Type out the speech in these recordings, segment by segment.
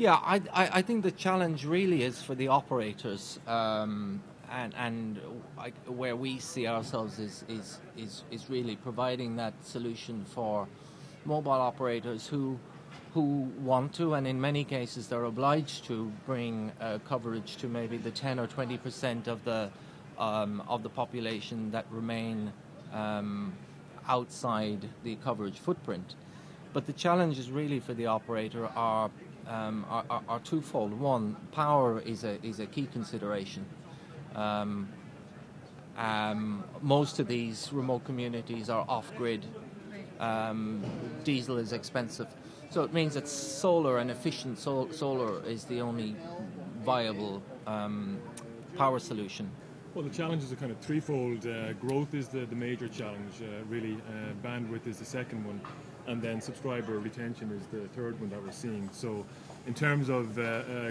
Yeah, I think the challenge really is for the operators, where we see ourselves is really providing that solution for mobile operators who want to, and in many cases they're obliged to bring coverage to maybe the 10 or 20% of the population that remain outside the coverage footprint. But the challenges really for the operator are twofold. One, power is a key consideration. Most of these remote communities are off-grid. Diesel is expensive. So it means that solar and efficient solar is the only viable power solution. Well, the challenges are kind of threefold. Growth is the major challenge, really. Bandwidth is the second one. And then subscriber retention is the third one that we're seeing. So in terms of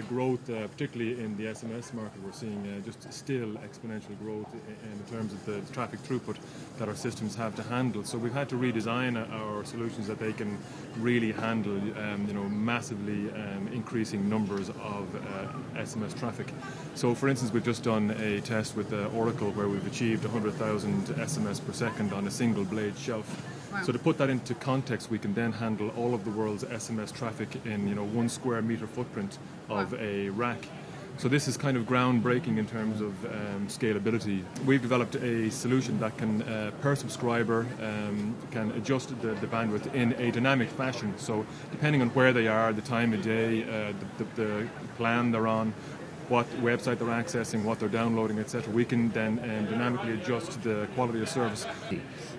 growth, particularly in the SMS market, we're seeing just still exponential growth in terms of the traffic throughput that our systems have to handle. So we've had to redesign our solutions that they can really handle, massively increasing numbers of SMS traffic. So, for instance, we've just done a test with Oracle where we've achieved 100,000 SMS per second on a single blade shelf. Wow. So to put that into context, we can then handle all of the world's SMS traffic in 1 square meter footprint of a rack. So this is kind of groundbreaking in terms of scalability. We've developed a solution that can, per subscriber, can adjust the bandwidth in a dynamic fashion. So depending on where they are, the time of day, the plan they're on, what website they're accessing, what they're downloading, etc., we can then dynamically adjust the quality of service.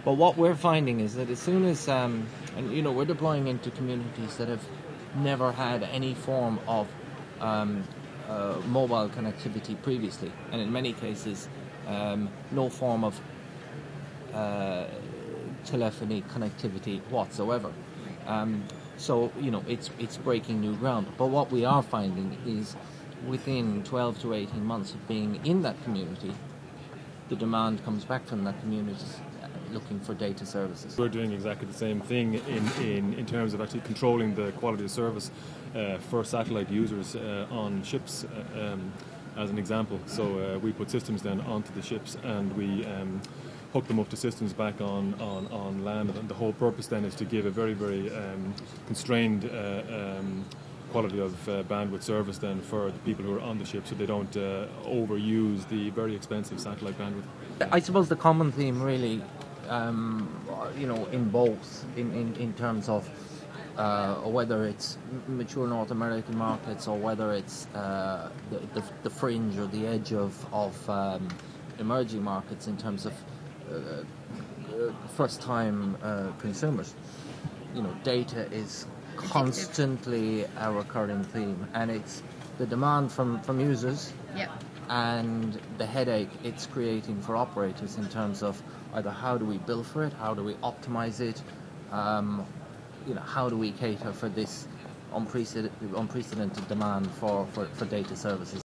But what we're finding is that as soon as, we're deploying into communities that have never had any form of mobile connectivity previously, and in many cases, no form of telephony connectivity whatsoever. So it's breaking new ground. But what we are finding is within 12 to 18 months of being in that community, the demand comes back from that community looking for data services. We're doing exactly the same thing in terms of actually controlling the quality of service for satellite users on ships, as an example. So we put systems then onto the ships and we hook them up to systems back on land. And the whole purpose then is to give a very, very constrained quality of bandwidth service then for the people who are on the ship, so they don't overuse the very expensive satellite bandwidth. I suppose the common theme really, in both, in terms of whether it's mature North American markets or whether it's the fringe or the edge of emerging markets in terms of first-time consumers. Data is constantly a recurring theme, and it's the demand from users. Yep. And the headache it's creating for operators in terms of either how do we bill for it, how do we optimize it, how do we cater for this unprecedented demand for data services.